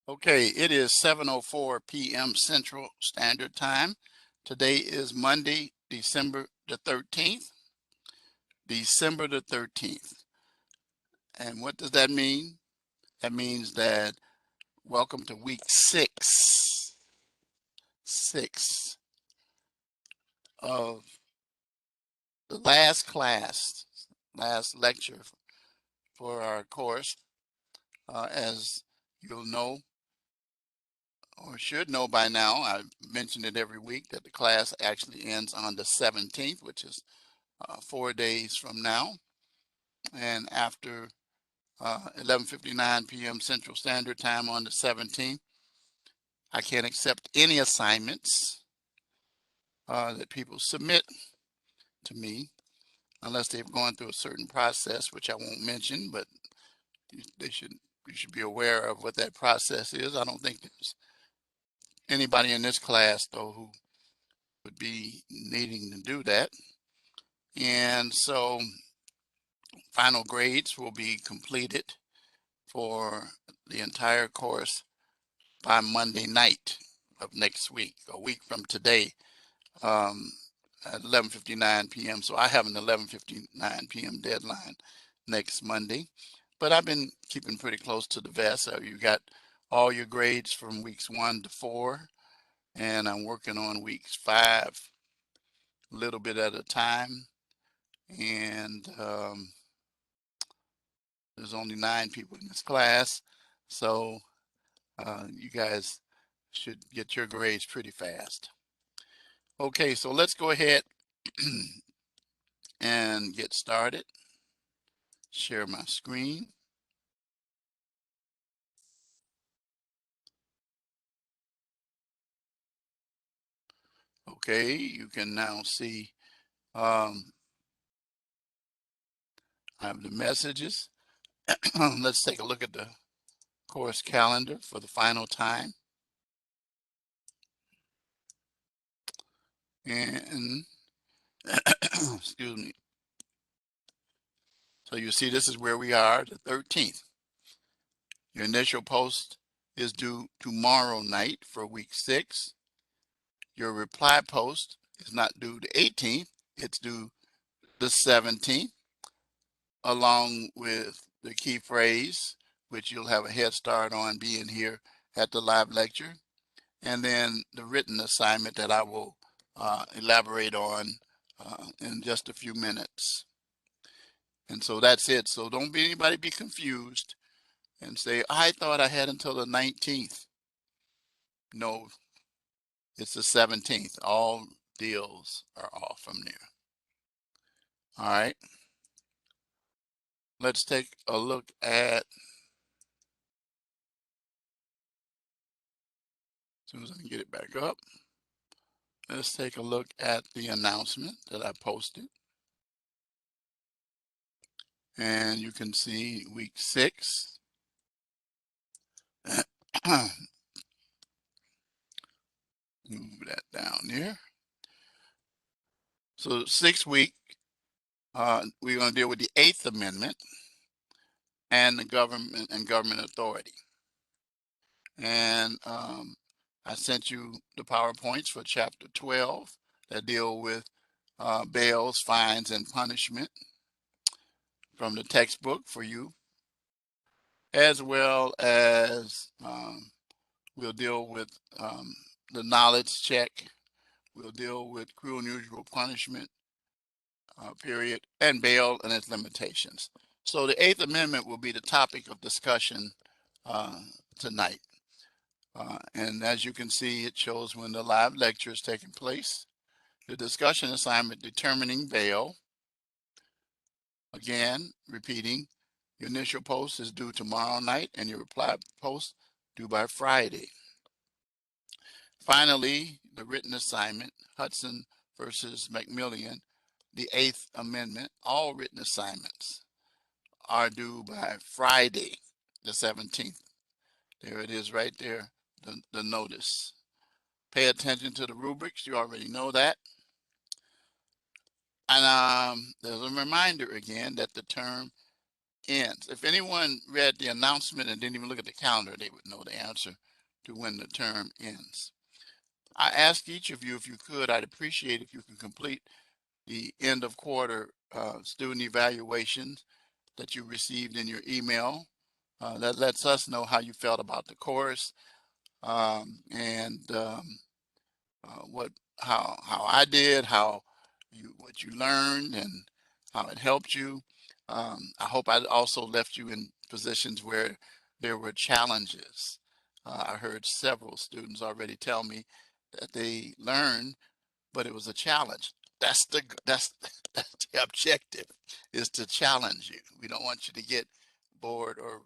Okay, it is 7:04 p.m. Central Standard Time. Today is Monday, December the 13th. December the 13th. And what does that mean? That means that welcome to week six of the last class, last lecture for our course. As you'll know, or should know by now, I mention it every week that the class actually ends on the 17th, which is 4 days from now. And after 11:59 p.m. Central Standard Time on the 17th, I can't accept any assignments that people submit to me unless they've gone through a certain process, which I won't mention, but you should be aware of what that process is. I don't think there's anybody in this class, though, who would be needing to do that. And so final grades will be completed for the entire course by Monday night of next week, a week from today, at 11:59 p.m. So I have an 11:59 p.m. deadline next Monday, but I've been keeping pretty close to the vest. So you got all your grades from weeks 1 to 4, and I'm working on weeks 5 a little bit at a time. And there's only 9 people in this class, so you guys should get your grades pretty fast. Okay, so let's go ahead and get started. Share my screen. Okay, you can now see I have the messages. Let's take a look at the course calendar for the final time. And excuse me. So you see this is where we are, the 13th. Your initial post is due tomorrow night for week 6. Your reply post is not due the 18th, it's due the 17th, along with the key phrase, which you'll have a head start on being here at the live lecture, and then the written assignment that I will elaborate on in just a few minutes. And so that's it. So don't be anybody be confused and say, I thought I had until the 19th. No, it's the 17th. All deals are off from there. All right. Let's take a look at, as soon as I can get it back up, let's take a look at the announcement that I posted. And you can see week 6. Move that down there. So 6th week, we're going to deal with the 8th Amendment and the government and government authority. And I sent you the PowerPoints for chapter 12 that deal with bails, fines, and punishment from the textbook for you, as well as we'll deal with the knowledge check. We'll deal with cruel and unusual punishment, period, and bail and its limitations. So the 8th Amendment will be the topic of discussion tonight. And as you can see, it shows when the live lecture is taking place. The discussion assignment, determining bail. Again, repeating, your initial post is due tomorrow night and your reply post due by Friday. Finally, the written assignment, Hudson versus McMillian, the 8th Amendment. All written assignments are due by Friday, the 17th. There it is right there, the notice. Pay attention to the rubrics. You already know that. And there's a reminder again that the term ends. If anyone read the announcement and didn't even look at the calendar, they would know the answer to when the term ends. I ask each of you, if you could, I'd appreciate if you could complete the end of quarter student evaluations that you received in your email. That lets us know how you felt about the course, and what how I did, what you learned, and how it helped you. I hope I also left you in positions where there were challenges. I heard several students already tell me that they learned, but it was a challenge. That's that's the objective, is to challenge you. We don't want you to get bored or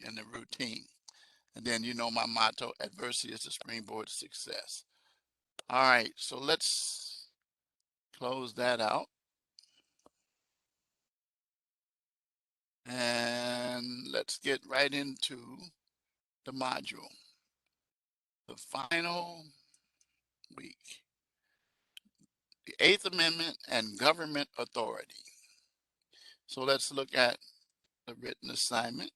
in the routine. And then you know my motto: adversity is the springboard to success. All right, so let's close that out. And let's get right into the module. The final week. The Eighth Amendment and government authority. So let's look at the written assignment.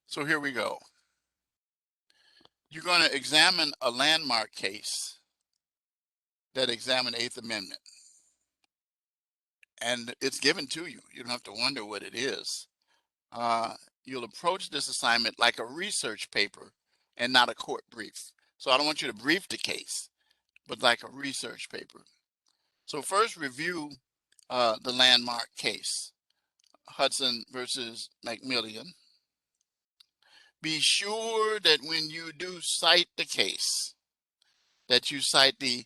So here we go. You're going to examine a landmark case that examined Eighth Amendment. And it's given to you. You don't have to wonder what it is. You'll approach this assignment like a research paper and not a court brief. So I don't want you to brief the case, but like a research paper. So first, review the landmark case, Hudson versus McMillan. Be sure that when you do cite the case, that you cite the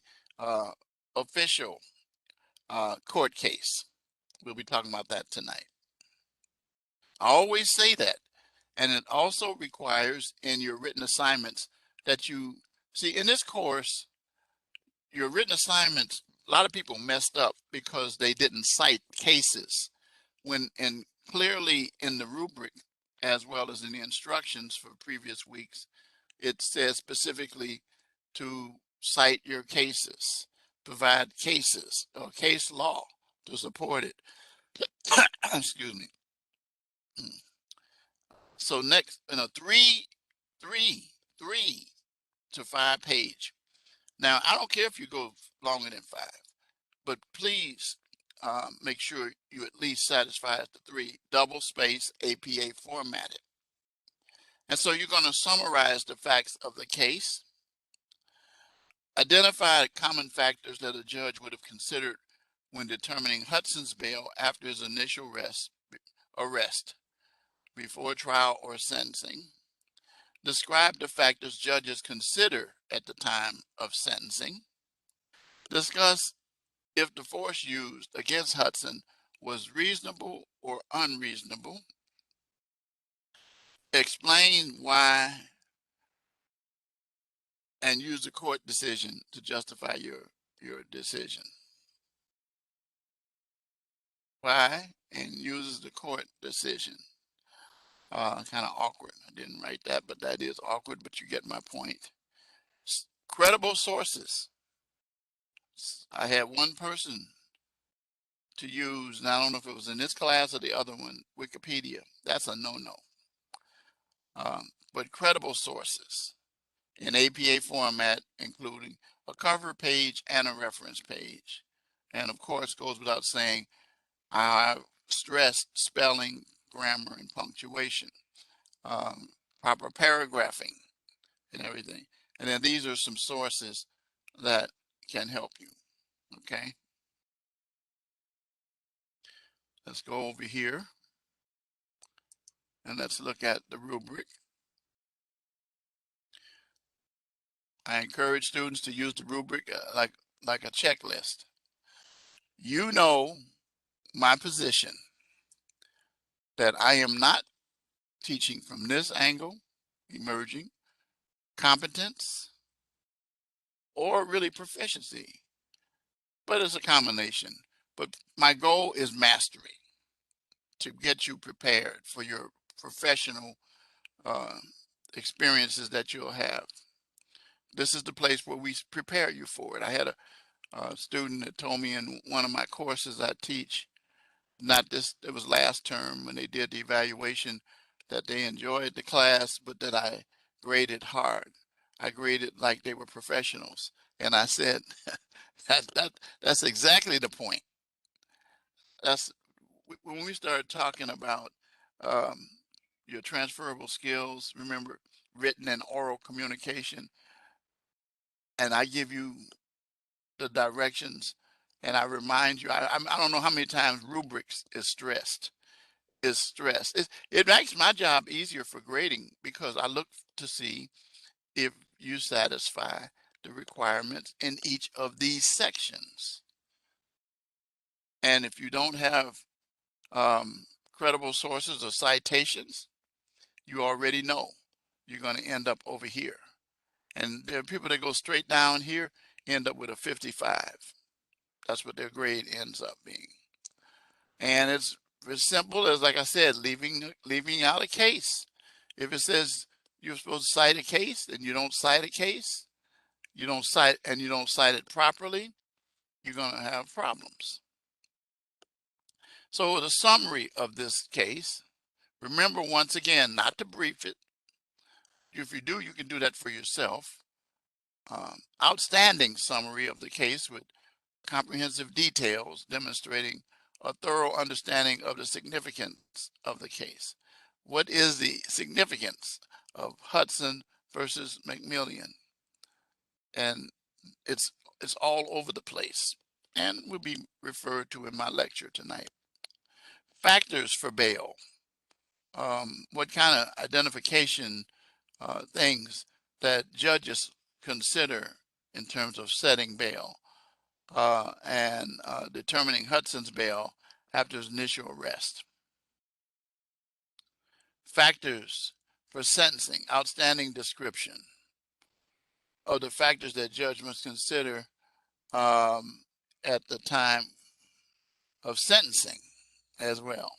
official court case. We'll be talking about that tonight. I always say that. And it also requires in your written assignments that you see in this course, your written assignments, a lot of people messed up because they didn't cite cases when, and clearly in the rubric, as well as in the instructions for previous weeks, it says specifically to cite your cases, provide cases or case law to support it. Excuse me. So next, three to 5 page. Now, I don't care if you go longer than 5, but please make sure you at least satisfy the 3, double space APA formatted. And so you're going to summarize the facts of the case, identify common factors that a judge would have considered when determining Hudson's bail after his initial arrest before trial or sentencing. Describe the factors judges consider at the time of sentencing. Discuss if the force used against Hudson was reasonable or unreasonable. Explain why and use the court decision to justify your decision. Why and uses the court decision. Kind of awkward. I didn't write that, but that is awkward, but you get my point. Credible sources. I had one person to use, and I don't know if it was in this class or the other one, Wikipedia. That's a no-no. But credible sources in APA format, including a cover page and a reference page. And of course, goes without saying, I stressed spelling, grammar, and punctuation, proper paragraphing, and everything. And then these are some sources that can help you, okay? Let's go over here and let's look at the rubric. I encourage students to use the rubric like a checklist. You know my position that I am not teaching from this angle, emerging, competence, or really proficiency, but it's a combination. But my goal is mastery, to get you prepared for your professional experiences that you'll have. This is the place where we prepare you for it. I had student that told me in one of my courses I teach, not this, it was last term when they did the evaluation, that they enjoyed the class, but that I graded hard. I graded like they were professionals. And I said, that's exactly the point. That's when we start talking about um, your transferable skills, remember written and oral communication, and I give you the directions and I remind you, I don't know how many times rubrics is stressed. It makes my job easier for grading because I look to see if you satisfy the requirements in each of these sections. And if you don't have credible sources or citations, you already know you're going to end up over here. And there are people that go straight down here, end up with a 55. That's what their grade ends up being. And it's as simple as, like I said, leaving out a case. If it says you're supposed to cite a case and you don't cite a case, you don't cite it properly, you're going to have problems. So the summary of this case, remember once again, not to brief it. If you do, you can do that for yourself. Outstanding summary of the case with comprehensive details demonstrating a thorough understanding of the significance of the case. What is the significance of Hudson versus McMillian? And it's all over the place and will be referred to in my lecture tonight. Factors for bail. What kind of identification things that judges consider in terms of setting bail and determining Hudson's bail after his initial arrest. Factors for sentencing, outstanding description of the factors that judge must consider at the time of sentencing as well.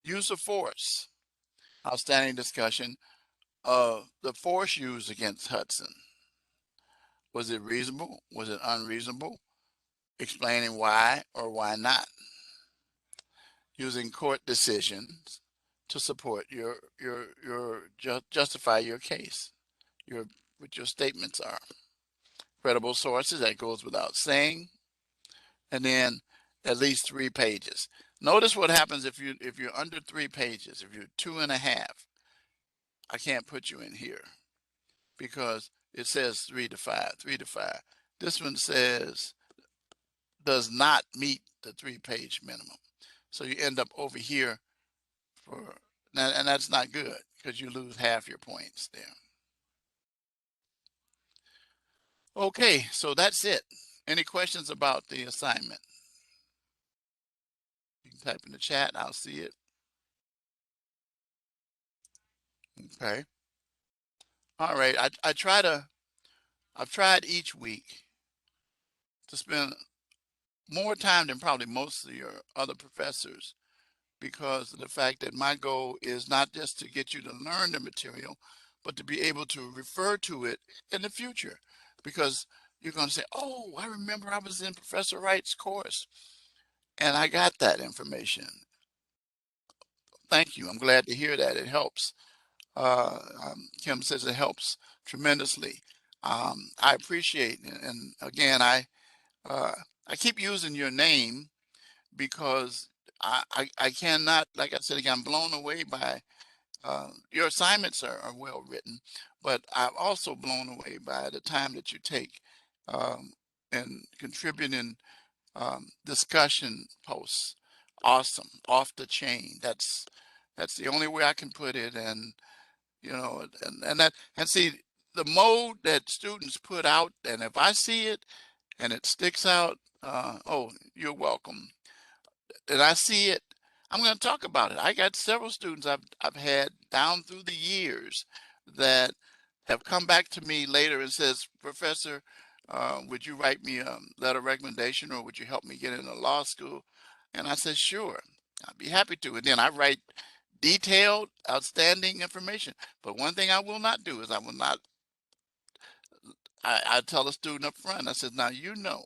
Use of force, outstanding discussion of the force used against Hudson. Was it reasonable? Was it unreasonable? Explaining why or why not. Using court decisions to support justify your case, what your statements are. Credible sources, that goes without saying. And then at least 3 pages. Notice what happens if you're under 3 pages. If you're 2.5, I can't put you in here because it says 3 to 5, 3 to 5. This one says does not meet the 3-page minimum. So you end up over here and that's not good because you lose half your points there. Okay, so that's it. Any questions about the assignment? You can type in the chat, I'll see it. Okay. All right, I've tried each week to spend more time than probably most of your other professors because of the fact that my goal is not just to get you to learn the material, but to be able to refer to it in the future. Because you're going to say, oh, I remember I was in Professor Wright's course and I got that information. Thank you. I'm glad to hear that. It helps. Kim says it helps tremendously. I appreciate it. And again, I keep using your name because I cannot, like I said again, I'm blown away by your assignments are well written, but I'm also blown away by the time that you take and contributing discussion posts. Awesome, off the chain. That's the only way I can put it. And you know, and see the mode that students put out, and if I see it and it sticks out, oh, you're welcome. And I see it, I'm going to talk about it. I got several students I've had down through the years that have come back to me later and says, Professor, would you write me a letter of recommendation or would you help me get into law school? And I said, sure, I'd be happy to. And then I write detailed, outstanding information. But one thing I will not do is I tell a student up front, I said, now you know,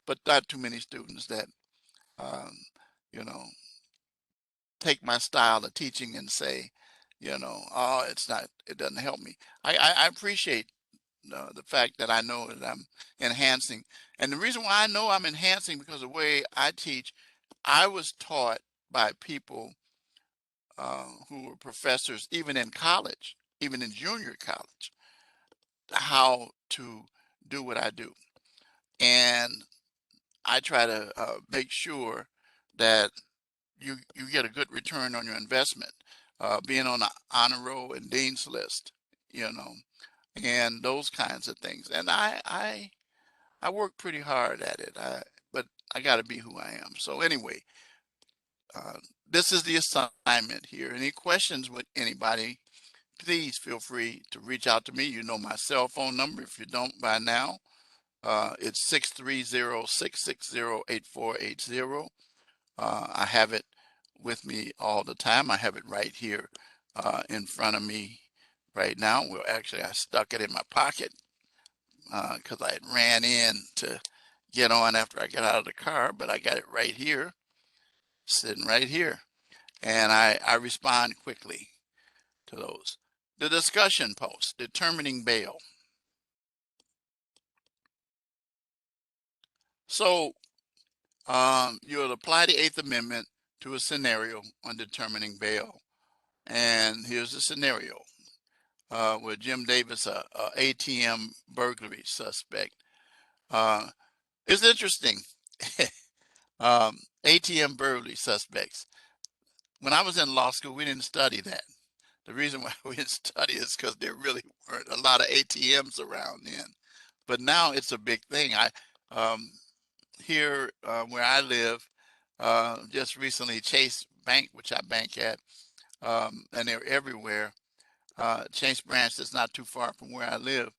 but not too many students that, um, you know, take my style of teaching and say, oh, it doesn't help me. I appreciate the fact that I know that I'm enhancing. And the reason why I know I'm enhancing because the way I teach, I was taught by people who were professors, even in college, even in junior college, how to do what I do. And I try to make sure that you get a good return on your investment, being on the honor roll and dean's list, you know, and those kinds of things. And I work pretty hard at it. But I got to be who I am. So anyway, uh, this is the assignment here. Any questions with anybody? Please feel free to reach out to me. You know my cell phone number. If you don't by now, it's 630-660-8480. I have it with me all the time. I have it right here in front of me right now. Well, actually, I stuck it in my pocket because I had ran in to get on after I got out of the car, but I got it right here, sitting right here. And I respond quickly to those. The discussion post, determining bail. So you'll apply the Eighth Amendment to a scenario on determining bail. And here's the scenario with Jim Davis, a ATM burglary suspect. It's interesting. ATM burglary suspects. When I was in law school, we didn't study that. The reason why we didn't study is because there really weren't a lot of ATMs around then. But now it's a big thing. I here where I live, just recently Chase Bank, which I bank at, and they're everywhere. Chase Branch that's not too far from where I live.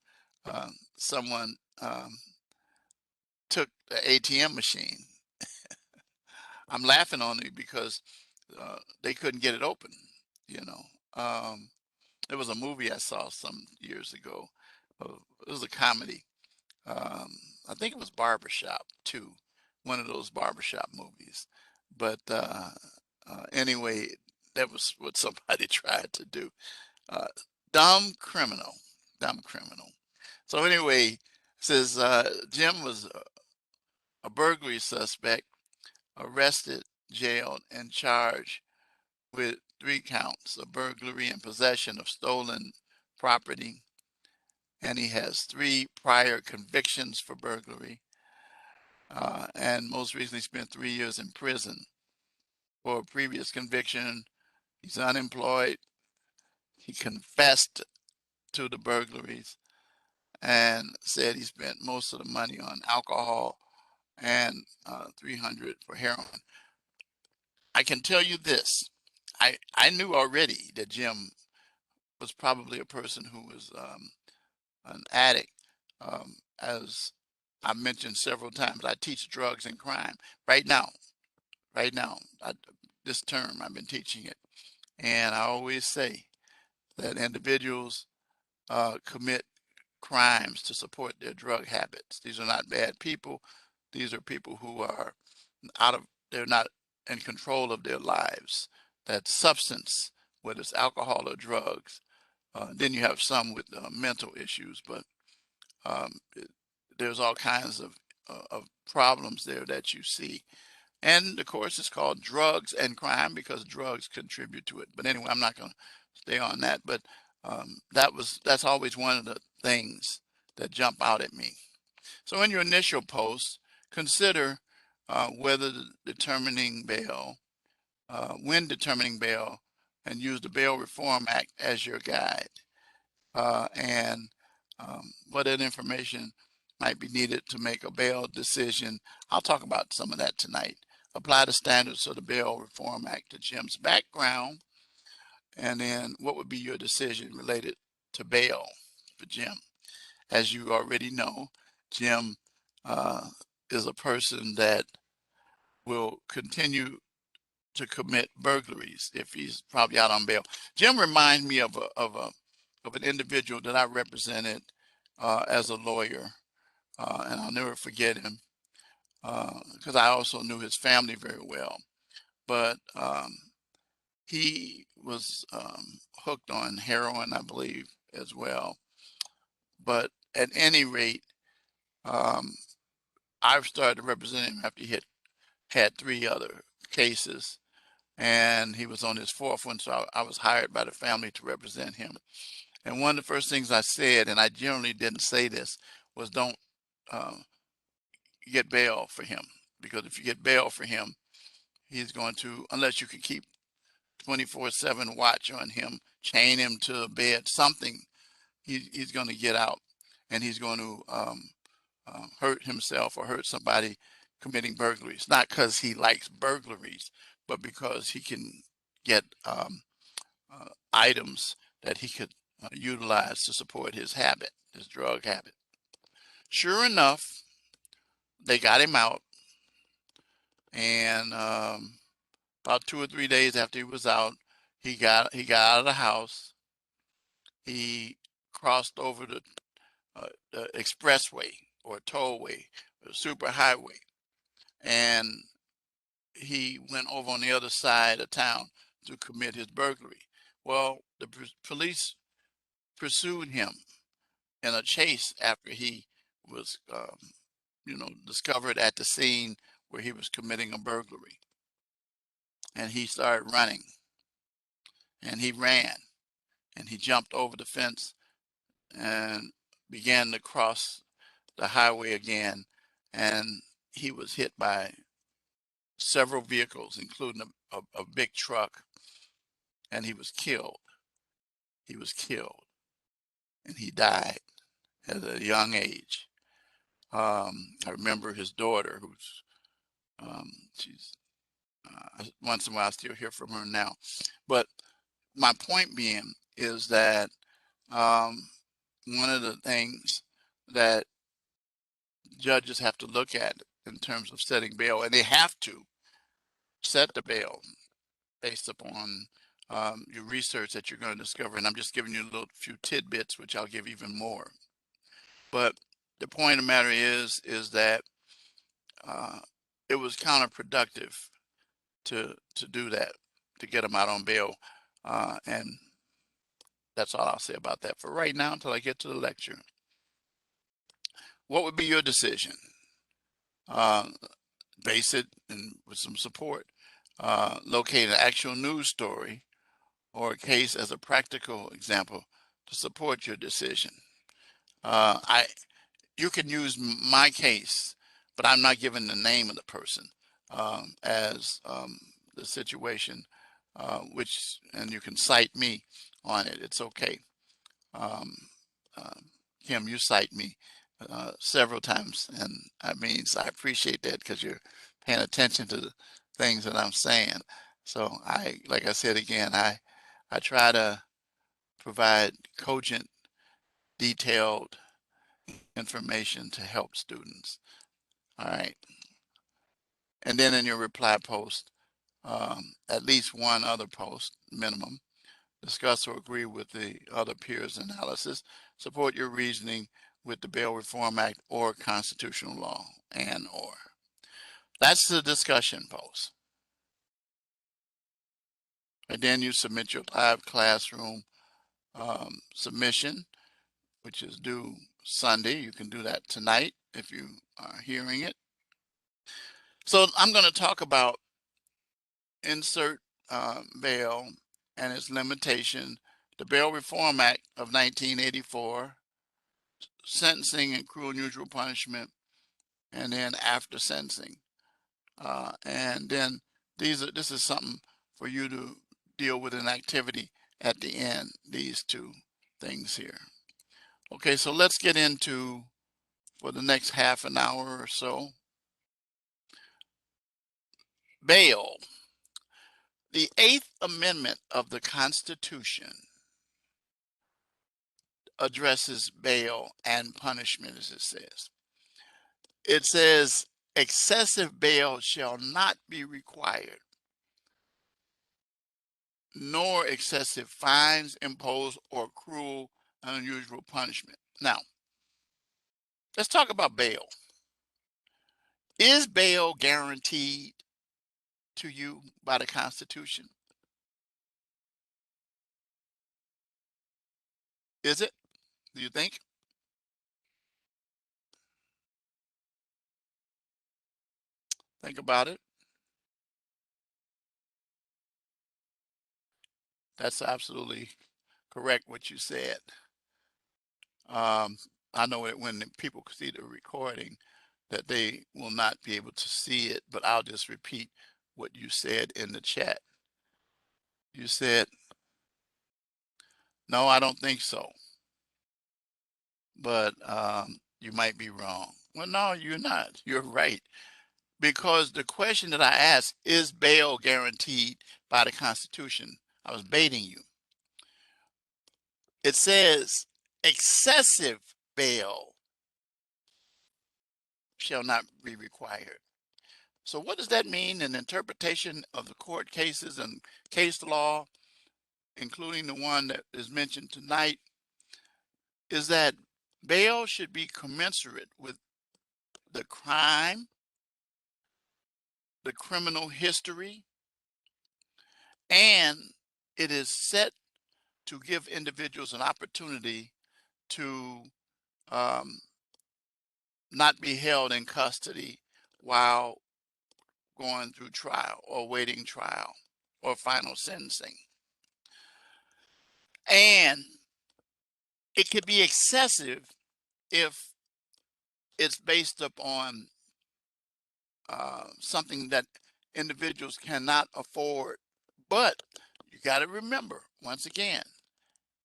Someone took the ATM machine. I'm laughing on it because they couldn't get it open. You know, there was a movie I saw some years ago. It was a comedy. Um, I think it was Barbershop too, one of those barbershop movies. But anyway, that was what somebody tried to do. Uh, dumb criminal, dumb criminal. So anyway, says Jim was a burglary suspect, arrested, jailed, and charged with 3 counts of burglary and possession of stolen property. And he has 3 prior convictions for burglary. And most recently spent 3 years in prison for a previous conviction. He's unemployed. He confessed to the burglaries and said he spent most of the money on alcohol and 300 for heroin. I can tell you this. I knew already that Jim was probably a person who was an addict. As I mentioned several times, I teach drugs and crime. Right now, this term I've been teaching it. And I always say that individuals commit crimes to support their drug habits. These are not bad people. These are people who are they're not in control of their lives. That substance, whether it's alcohol or drugs, then you have some with mental issues, but um, there's all kinds of problems there that you see. And the course is called Drugs and Crime because drugs contribute to it. But anyway, I'm not going to stay on that. But that's always one of the things that jump out at me. So in your initial post, consider whether determining bail, when determining bail, and use the Bail Reform Act as your guide. And what that information might be needed to make a bail decision. I'll talk about some of that tonight. Apply the standards of the Bail Reform Act to Jim's background, and then what would be your decision related to bail for Jim? As you already know, Jim uh, is a person that will continue to commit burglaries if he's probably out on bail. Jim reminds me of an individual that I represented as a lawyer, and I'll never forget him because I also knew his family very well. But he was hooked on heroin, I believe, as well. But at any rate, um, I've started to represent him after he had 3 other cases, and he was on his 4th one, so I was hired by the family to represent him. And one of the first things I said, and I generally didn't say this, was don't uh, get bail for him, because if you get bail for him, he's going to, unless you can keep 24/7 watch on him, chain him to a bed, something, he's going to get out, and he's going to hurt himself or hurt somebody committing burglaries. Not because he likes burglaries, but because he can get items that he could utilize to support his habit, his drug habit. Sure enough, they got him out, and about 2 or 3 days after he was out, he got out of the house. He crossed over the expressway or tollway, or super highway, and he went over on the other side of town to commit his burglary. Well, the police pursued him in a chase after he was, discovered at the scene where he was committing a burglary. And he started running, and he ran, and he jumped over the fence and began to cross the highway again. And he was hit by several vehicles, including a big truck, and he was killed. He was killed, and he died at a young age. I remember his daughter, who's she's once in a while I still hear from her now. But my point being is that one of the things that judges have to look at in terms of setting bail, and they have to set the bail based upon your research that you're going to discover. And I'm just giving you a little few tidbits, which I'll give even more. But the point of the matter is that uh, it was counterproductive to do that, to get them out on bail. And that's all I'll say about that for right now until I get to the lecture. What would be your decision? Uh, Base it with some support. Locate an actual news story or a case as a practical example to support your decision. You can use my case, but I'm not giving the name of the person as the situation, and you can cite me on it. It's okay. Um, Kim, you cite me several times, and I appreciate that because you're paying attention to the things that I'm saying. So like I said again, I try to provide cogent, detailed information to help students. All right. And then in your reply post, at least one other post minimum, discuss or agree with the other peers' analysis, support your reasoning with the Bail Reform Act or constitutional law, and or. That's the discussion post. And then you submit your live classroom submission, which is due Sunday. You can do that tonight if you are hearing it. So I'm going to talk about insert bail and its limitation, the Bail Reform Act of 1984, sentencing and cruel and unusual punishment, and then after sentencing. And then this is something for you to deal with an activity at the end, these two things here. Okay, so let's get into, for the next half an hour or so, bail. The 8th Amendment of the Constitution addresses bail and punishment, as it says. It says, excessive bail shall not be required, nor excessive fines imposed or cruel and unusual punishment. Now, Let's talk about bail. Is bail guaranteed to you by the Constitution? Is it? Do you think? Think about it. That's absolutely correct what you said. Um, I know that when the people see the recording, that they will not be able to see it, but I'll just repeat what you said in the chat. You said, no, I don't think so, but you might be wrong. Well, no, you're not. You're right. Because the question that I asked, is bail guaranteed by the Constitution? I was baiting you. It says excessive bail shall not be required. So what does that mean in interpretation of the court cases and case law, including the one that is mentioned tonight, is that bail should be commensurate with the crime, the criminal history, and it is set to give individuals an opportunity to um, not be held in custody while going through trial or waiting trial or final sentencing. And it could be excessive if it's based upon something that individuals cannot afford. But you got to remember, once again,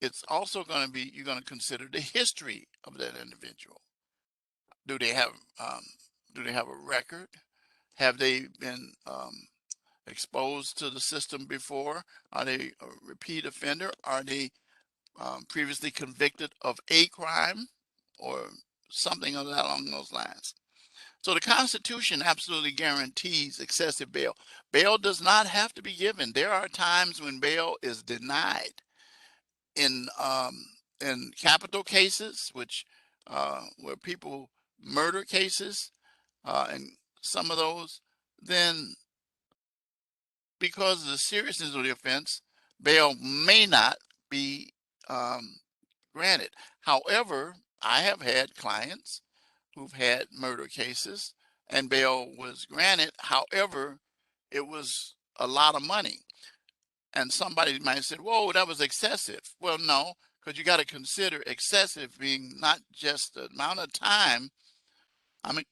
it's also going to be, you're going to consider the history of that individual. Do they have um, do they have a record? Have they been exposed to the system before? Are they a repeat offender? Are they previously convicted of a crime or something along those lines? So the Constitution absolutely guarantees excessive bail. Bail does not have to be given. There are times when bail is denied in capital cases, which where people murder cases, and some of those, then because of the seriousness of the offense, bail may not be um, granted. However, I have had clients who've had murder cases and bail was granted. However, it was a lot of money. And somebody might say, whoa, that was excessive. Well, no, because you got to consider excessive being not just the amount of time, I mean,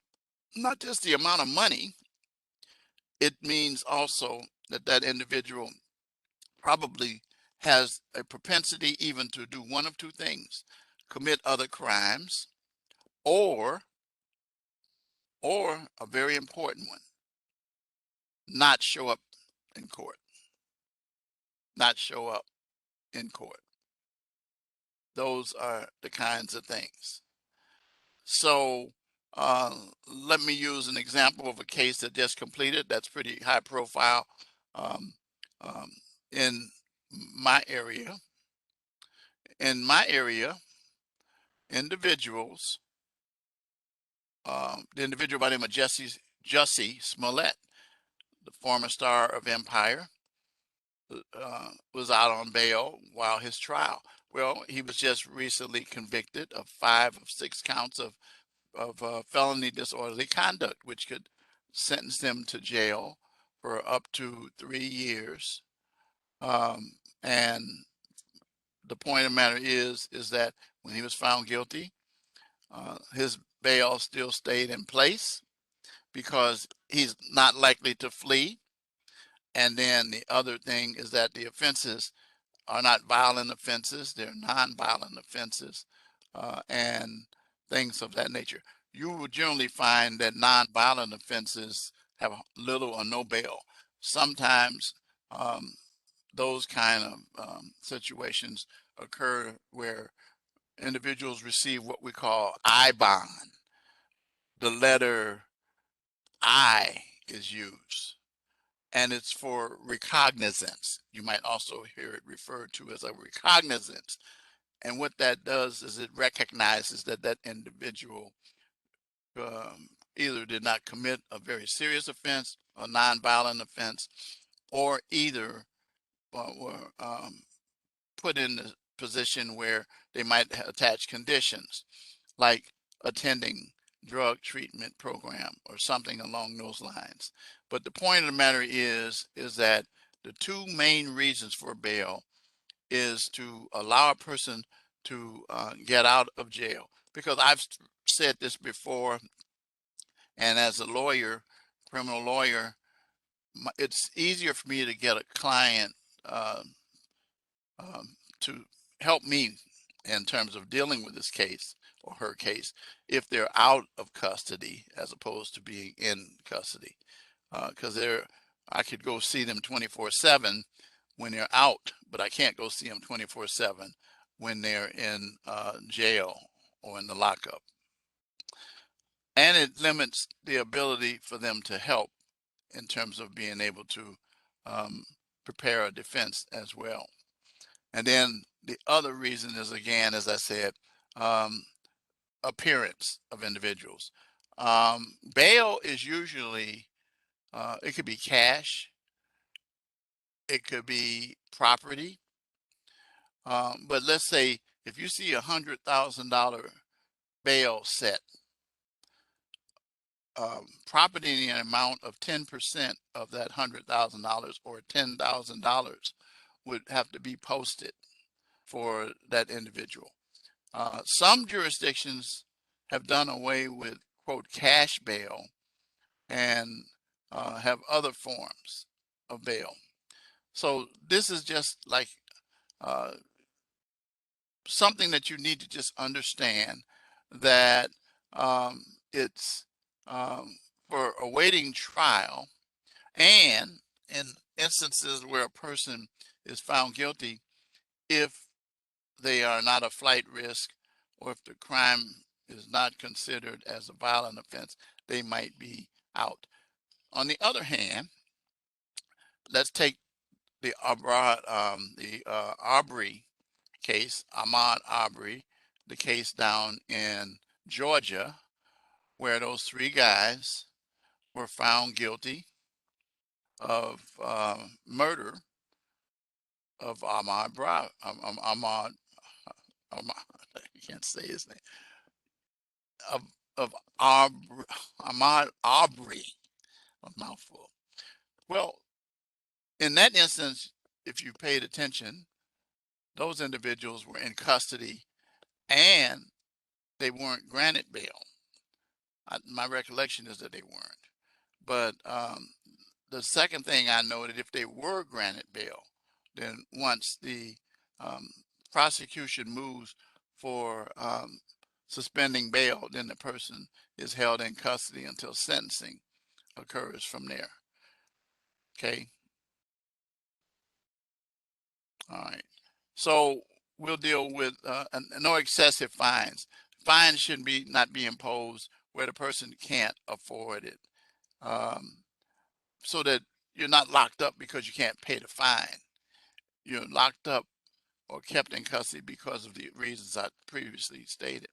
not just the amount of money, it means also that that individual probably has a propensity even to do one of two things: commit other crimes, or a very important one, not show up in court. Not show up in court. Those are the kinds of things. So let me use an example of a case that just completed that's pretty high profile um, um, in my area. In my area, individuals, the individual by the name of Jussie Smollett, the former star of Empire, was out on bail while his trial. Well, he was just recently convicted of 5 of 6 counts of felony disorderly conduct, which could sentence him to jail for up to 3 years. And the point of the matter is that when he was found guilty, his bail still stayed in place because he's not likely to flee. And then the other thing is that the offenses are not violent offenses, they're non-violent offenses, and things of that nature. You will generally find that non-violent offenses have little or no bail. Sometimes those kind of situations occur where individuals receive what we call I bond. The letter I is used, and it's for recognizance. You might also hear it referred to as a recognizance. And what that does is it recognizes that that individual either did not commit a very serious offense, a nonviolent offense, or either were put in the position where they might attach conditions like attending drug treatment program or something along those lines. But the point of the matter is that the two main reasons for bail is to allow a person to get out of jail. Because I've said this before, and as a lawyer, criminal lawyer, it's easier for me to get a client uh, to help me in terms of dealing with this case or her case if they're out of custody as opposed to being in custody. Because I could go see them 24/7 when they're out, but I can't go see them 24/7 when they're in jail or in the lockup. And it limits the ability for them to help in terms of being able to um, prepare a defense as well. And then the other reason is, again, as I said, um, appearance of individuals. Bail is usually, it could be cash, it could be property. But let's say if you see $100,000 bail set, property in the amount of 10% of that $100,000 or $10,000 would have to be posted for that individual. Some jurisdictions have done away with, quote, cash bail and have other forms of bail. So this is just like uh, something that you need to just understand that it's for awaiting trial, and in instances where a person is found guilty, if they are not a flight risk or if the crime is not considered as a violent offense, they might be out. On the other hand, let's take the Arbery case, Ahmaud Arbery, the case down in Georgia, where those three guys were found guilty of murder of Ahmaud, I can't say his name, of Ahmaud Arbery, a mouthful. Well, in that instance, if you paid attention, those individuals were in custody and they weren't granted bail. My recollection is that they weren't. But the second thing I noted, if they were granted bail, then once the um, prosecution moves for suspending bail, then the person is held in custody until sentencing occurs from there. Okay. All right. So we'll deal with no excessive fines. Fines should not be imposed where the person can't afford it, so that you're not locked up because you can't pay the fine. You're locked up or kept in custody because of the reasons I previously stated.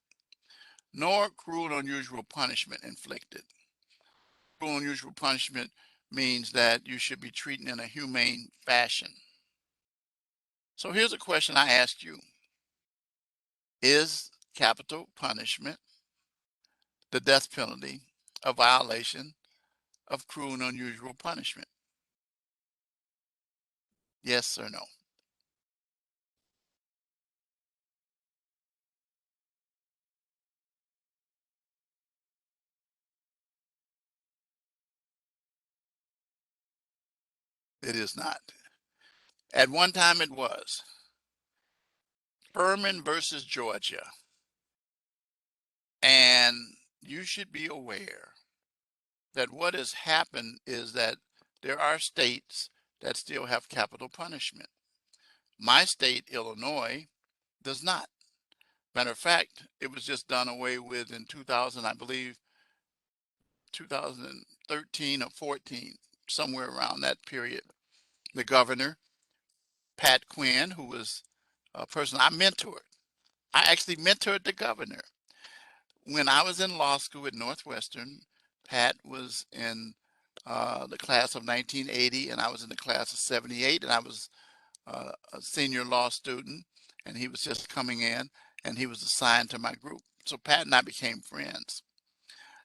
Nor cruel and unusual punishment inflicted. Cruel and unusual punishment means that you should be treated in a humane fashion. So here's a question I ask you. Is capital punishment, the death penalty, a violation of cruel and unusual punishment? Yes or no? It is not. At one time it was. Furman versus Georgia. And you should be aware that what has happened is that there are states that still have capital punishment. My state, Illinois, does not. Matter of fact, it was just done away with in 2000, I believe, 2013 or 14, somewhere around that period. The governor, Pat Quinn, who was a person I mentored, I actually mentored the governor. when I was in law school at Northwestern, Pat was in the class of 1980, and I was in the class of 78, and I was a senior law student, and he was just coming in, and he was assigned to my group. So Pat and I became friends,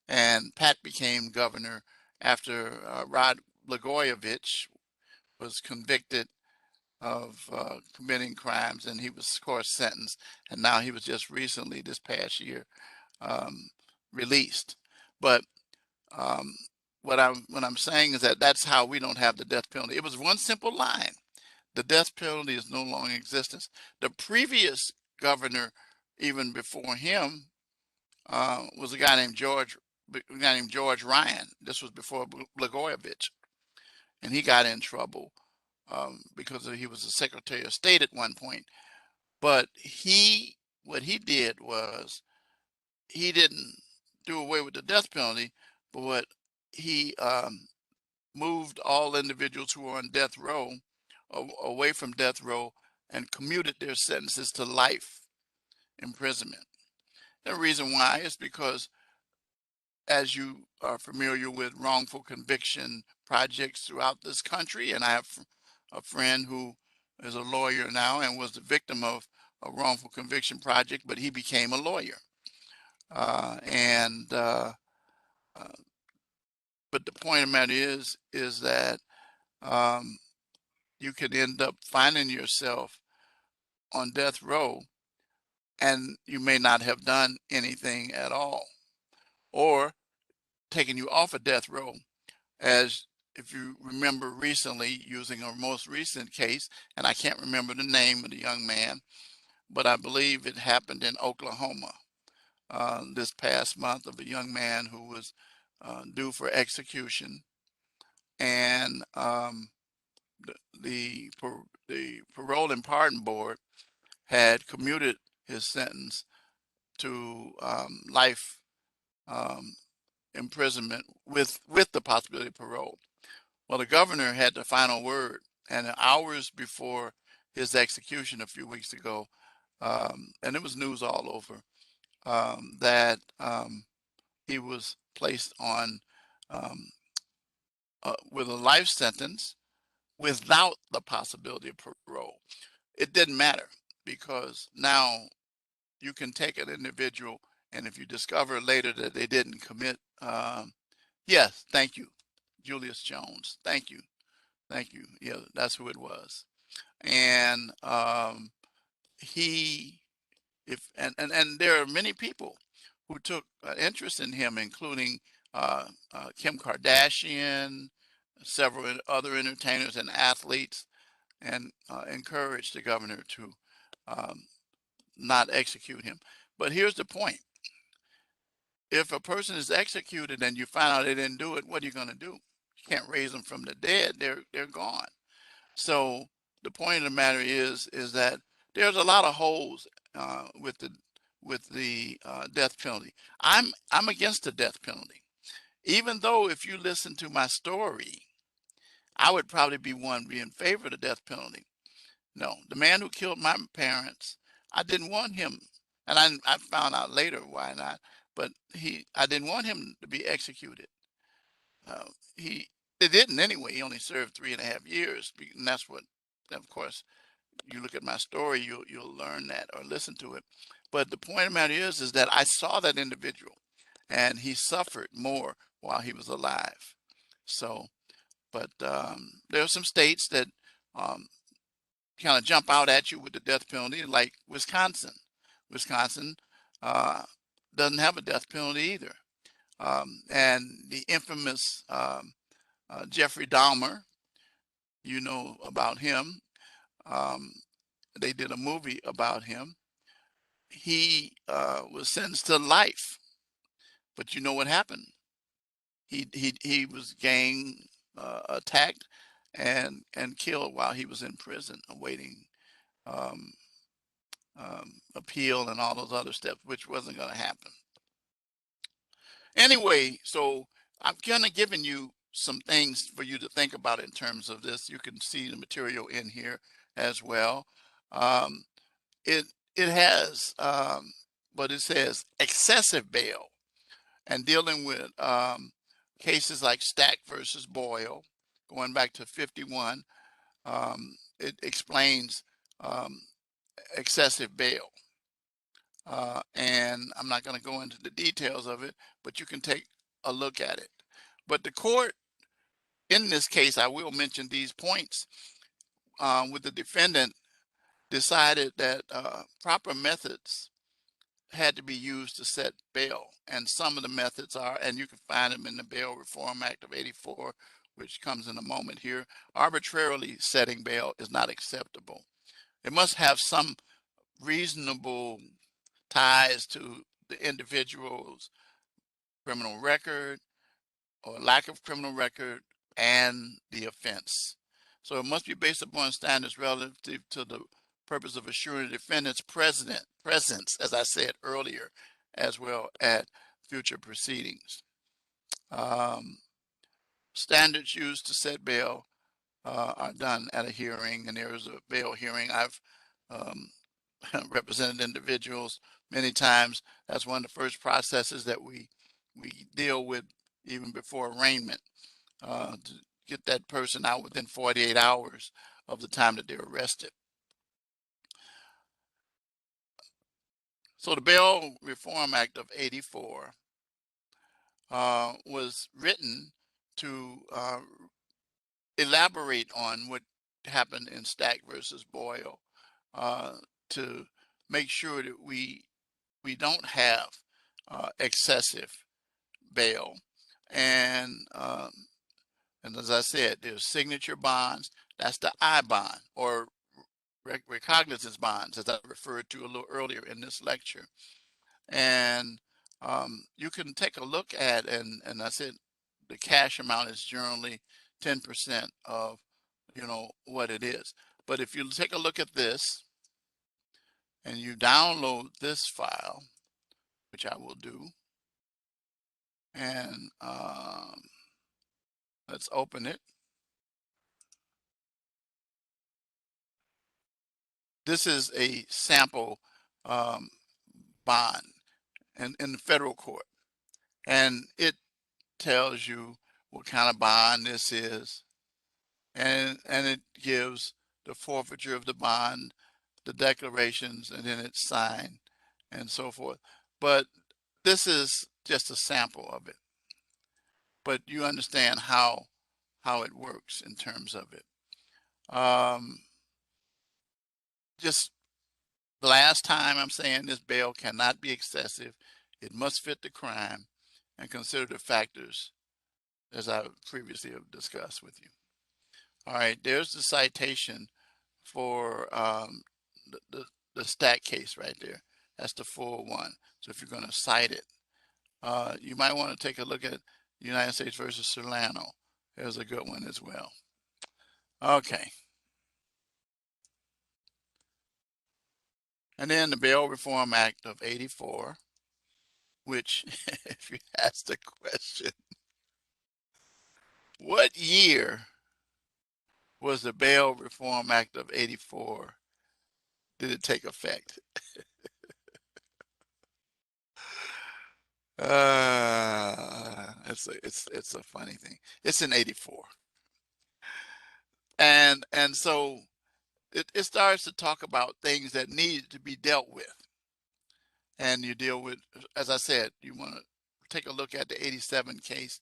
and Pat became governor after Rod Blagojevich was convicted of committing crimes, and he was, of course, sentenced, and now he was just recently, this past year, um, released. But um, what I'm saying is that that's how we don't have the death penalty. It was one simple line: the death penalty is no longer in existence. The previous governor, even before him, was a guy named George Ryan. This was before Blagojevich, and he got in trouble because he was the Secretary of State at one point. But what he did was he didn't do away with the death penalty, but what he moved all individuals who were on death row away from death row and commuted their sentences to life imprisonment. The reason why is because, as you are familiar with wrongful conviction projects throughout this country, and I have a friend who is a lawyer now and was the victim of a wrongful conviction project, but he became a lawyer. Uh, and uh, but the point of the matter is that um, you could end up finding yourself on death row, and you may not have done anything at all, or taking you off of death row. As if you remember recently, using a most recent case, and I can't remember the name of the young man, but I believe it happened in Oklahoma this past month, of a young man who was due for execution, and the, the parole and pardon board had commuted his sentence to life um, imprisonment with the possibility of parole. Well, the governor had the final word, and hours before his execution a few weeks ago, and it was news all over, that he was placed on um, with a life sentence without the possibility of parole. It didn't matter, because now you can take an individual, and if you discover later that they didn't commit, yes, thank you, Julius Jones, thank you, yeah, that's who it was. And he, if and there are many people who took interest in him, including Kim Kardashian, several other entertainers and athletes, and encouraged the governor to um, not execute him. But here's the point: if a person is executed and you find out they didn't do it, what are you going to do? You can't raise them from the dead; they're gone. So the point of the matter is that there's a lot of holes with the death penalty. I'm against the death penalty, even though if you listen to my story, I would probably be one be in favor of the death penalty. No, the man who killed my parents, I didn't want him, and I found out later why not. But I didn't want him to be executed. Uh, he they didn't anyway. He only served 3.5 years, and that's what, of course, you look at my story, you'll learn that or listen to it. But the point of the matter is that I saw that individual, and he suffered more while he was alive. So, but there are some states that um, kind of jump out at you with the death penalty, like Wisconsin. Wisconsin uh, doesn't have a death penalty either. And the infamous Jeffrey Dahmer, you know about him. Um, they did a movie about him. He was sentenced to life, but you know what happened? He was gang attacked and killed while he was in prison, awaiting um, appeal and all those other steps, which wasn't going to happen. Anyway, so I'm kind of giving you some things for you to think about in terms of this. You can see the material in here as well. Um, it it has but it says excessive bail, and dealing with cases like Stack versus Boyle, going back to 51. It explains um, excessive bail. And I'm not going to go into the details of it, but you can take a look at it. But the court, in this case, I will mention these points, with the defendant decided that proper methods had to be used to set bail. And some of the methods are, and you can find them in the Bail Reform Act of '84, which comes in a moment here. Arbitrarily setting bail is not acceptable. It must have some reasonable ties to the individual's criminal record or lack of criminal record and the offense. So it must be based upon standards relative to the purpose of assuring the defendant's presence, as I said earlier, as well as future proceedings. Um, Standards used to set bail are done at a hearing, and there is a bail hearing. I've um, represented individuals many times. That's one of the first processes that we deal with even before arraignment, to get that person out within 48 hours of the time that they're arrested. So the Bail Reform Act of '84 was written to elaborate on what happened in Stack versus Boyle, uh, to make sure that we don't have excessive bail. And as I said, there's signature bonds. That's the I bond, or recognizance bonds, as I referred to a little earlier in this lecture. And you can take a look at, and I said the cash amount is generally 10% of what it is. But if you take a look at this and you download this file, which I will do, and let's open it. This is a sample bond in the federal court, and it tells you what kind of bond this is, and it gives the forfeiture of the bond, the declarations, and then it's signed and so forth. But this is just a sample of it, but you understand how it works in terms of it. Just the last time I'm saying this, bail cannot be excessive. It must fit the crime and consider the factors as I previously have discussed with you. All right, there's the citation for the Stack case right there. That's the full one. So if you're going to cite it, you might want to take a look at United States versus Solano. There's a good one as well. Okay. And then the Bail Reform Act of '84, which, if you ask the question, what year was the Bail Reform Act of '84? Did it take effect? It's a funny thing. It's in '84, and so it starts to talk about things that need to be dealt with, and you deal with, as I said, you want to take a look at the '87 case,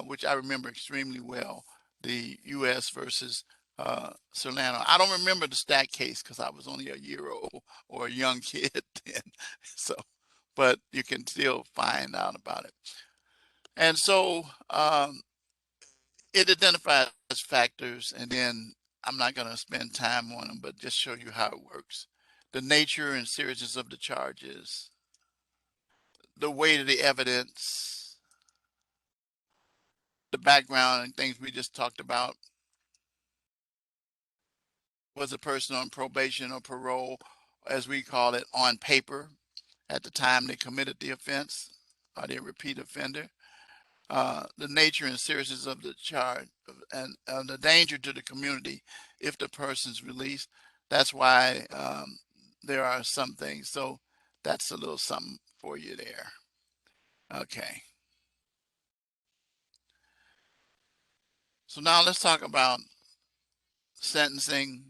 which I remember extremely well, the U.S. versus Solano. I don't remember the Stack case because I was only a year old or a young kid then, so, but you can still find out about it. And so it identifies factors, and then I'm not going to spend time on them, but just show you how it works. The nature and seriousness of the charges, the weight of the evidence, the background and things we just talked about. Was a person on probation or parole, as we call it, on paper at the time they committed the offense? Are they a repeat offender? The nature and seriousness of the charge, and the danger to the community if the person's released. That's why there are some things. So That's a little something for you there. Okay. So now let's talk about sentencing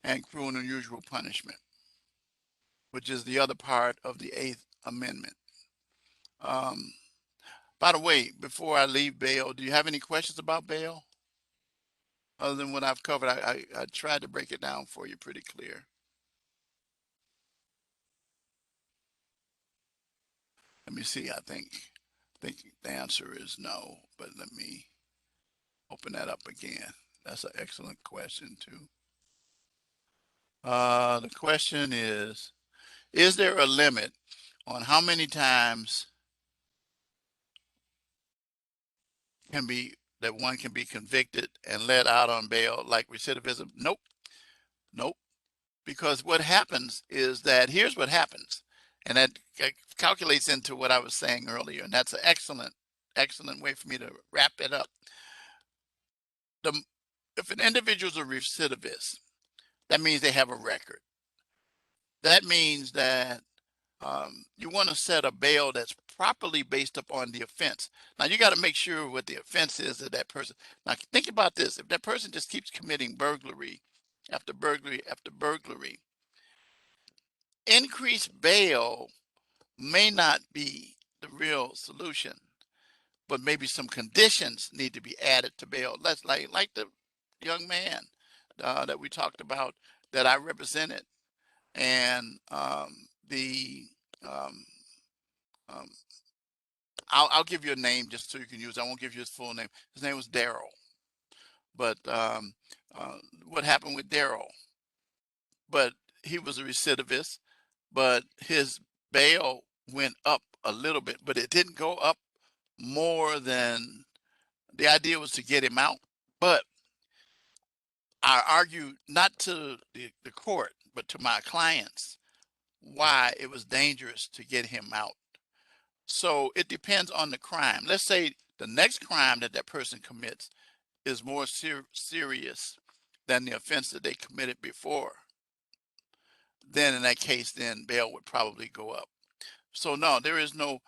and cruel and unusual punishment, which is the other part of the Eighth Amendment. Um, by the way, before I leave bail, do you have any questions about bail? Other than what I've covered, I tried to break it down for you pretty clear. Let me see. I think the answer is no, but let me open that up again. That's an excellent question too. The question is there a limit on how many times can be that one can be convicted and let out on bail like recidivism? Nope, nope. Because what happens is that here's what happens, and that calculates into what I was saying earlier, and that's an excellent way for me to wrap it up. If an individual is a recidivist, that means they have a record. That means that you want to set a bail that's properly based upon the offense. Now you got to make sure what the offense is of that person. Now think about this: if that person just keeps committing burglary after burglary after burglary, increased bail may not be the real solution, but maybe some conditions need to be added to bail. Let's like the young man that we talked about that I represented, and the um, um, I'll give you a name just so you can use it. I won't give you his full name. His name was Daryl. But uh, what happened with Daryl? But he was a recidivist, but his bail went up a little bit, but it didn't go up more than the idea was to get him out. But I argued not to the court, but to my clients why it was dangerous to get him out. So it depends on the crime. Let's say the next crime that that person commits is more serious than the offense that they committed before. Then in that case, then bail would probably go up. So no, there is no.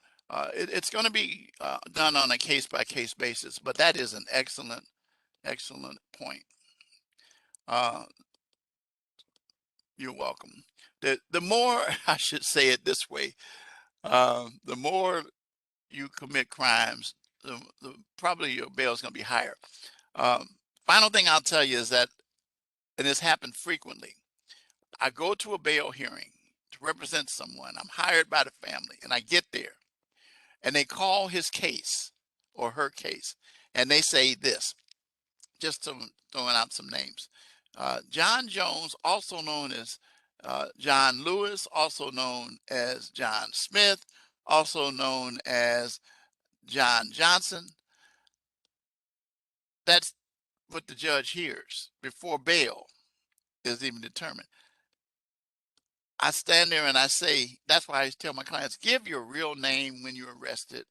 It's going to be done on a case by case basis. But that is an excellent point. Uh, you're welcome. The more I should say it this way, the more you commit crimes, probably your bail is going to be higher. Um, Final thing I'll tell you is that, and this happened frequently, I go to a bail hearing to represent someone. I'm hired by the family, and I get there, and they call his case or her case, and they say this, just throwing out some names. John Jones, also known as John Lewis, also known as John Smith, also known as John Johnson. That's what the judge hears before bail is even determined. I stand there and I say, that's why I tell my clients, give your real name when you're arrested.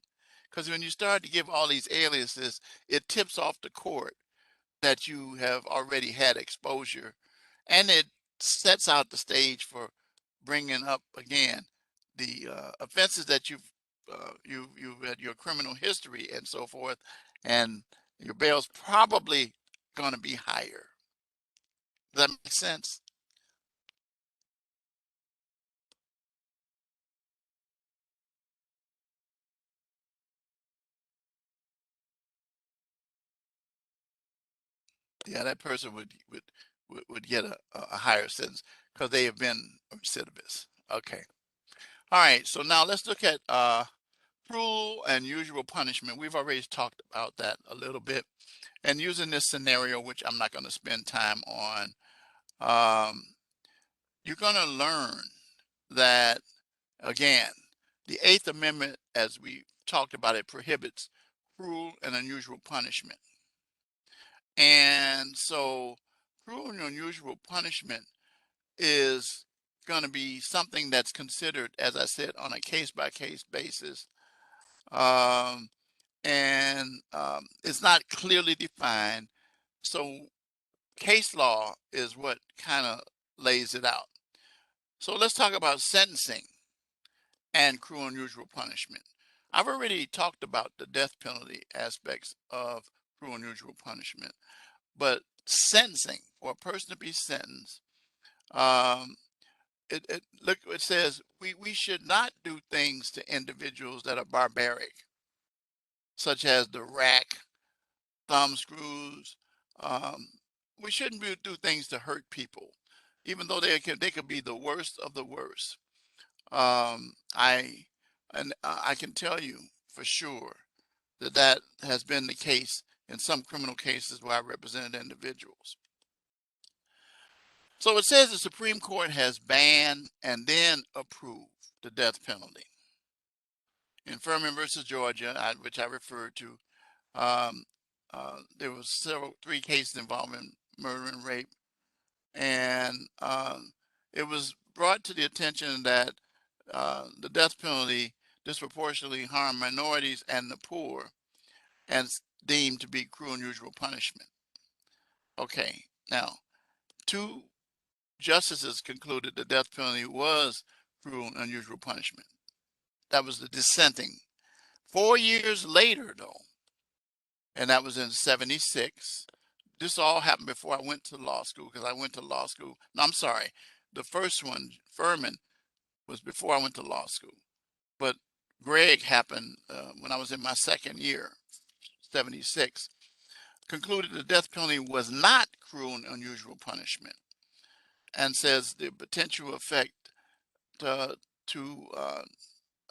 Because when you start to give all these aliases, it tips off the court that you have already had exposure, and it sets out the stage for bringing up again the offenses that you've had your criminal history and so forth, and your bail's probably going to be higher. Does that make sense? Yeah, that person would get a higher sentence because they have been recidivists. Okay. All right. So now let's look at cruel and unusual punishment. We've already talked about that a little bit. And using this scenario, which I'm not going to spend time on, um, you're going to learn that, again, the Eighth Amendment, as we talked about, it prohibits cruel and unusual punishment. And so cruel and unusual punishment is going to be something that's considered, as I said, on a case by case basis. Um, and it's not clearly defined. So case law is what kind of lays it out. So let's talk about sentencing. and cruel and unusual punishment. I've already talked about the death penalty aspects of cruel and unusual punishment, but sentencing, for a person to be sentenced, um, it says we should not do things to individuals that are barbaric, such as the rack, thumb screws. Um, we shouldn't do things to hurt people, even though they could be the worst of the worst. Um, I I can tell you for sure that that has been the case in some criminal cases where I represented individuals. So it says the Supreme Court has banned and then approved the death penalty. In Furman versus Georgia, which I referred to, um, there was three cases involving murder and rape, and it was brought to the attention that the death penalty disproportionately harmed minorities and the poor, and deemed to be cruel and unusual punishment. Okay, now two justices concluded the death penalty was cruel and unusual punishment. That was the dissenting. 4 years later, though, and that was in '76. This all happened before I went to law school, because I went to law school. No, I'm sorry. The first one, Furman, was before I went to law school. But Greg happened when I was in my second year, '76. Concluded the death penalty was not cruel and unusual punishment, and says the potential effect to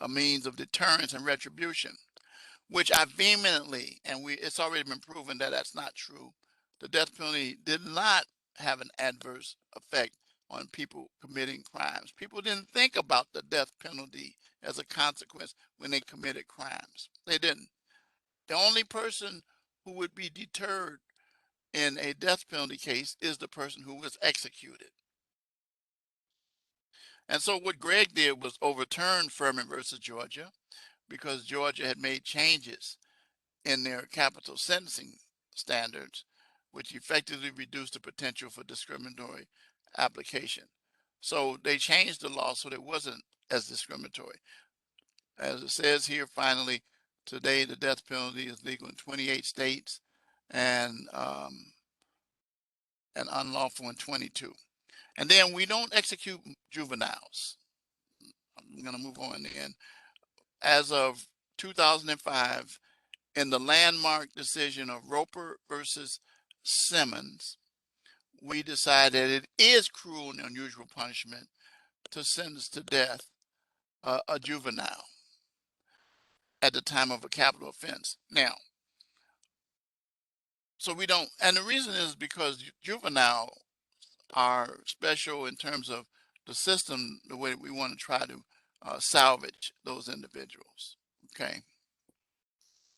a means of deterrence and retribution, which I vehemently, and it's already been proven that that's not true. The death penalty did not have an adverse effect on people committing crimes. People didn't think about the death penalty as a consequence when they committed crimes. They didn't. The only person who would be deterred in a death penalty case is the person who was executed. And so what Greg did was overturn Furman versus Georgia, because Georgia had made changes in their capital sentencing standards, which effectively reduced the potential for discriminatory application. So they changed the law so that it wasn't as discriminatory. As it says here, finally, today the death penalty is legal in 28 states and unlawful in 22. And then we don't execute juveniles. I'm going to move on then. As of 2005, in the landmark decision of Roper versus Simmons, we decided it is cruel and unusual punishment to sentence to death a juvenile at the time of a capital offense. Now, so we don't, and the reason is because juvenile are special in terms of the system, the way we want to try to salvage those individuals. Okay.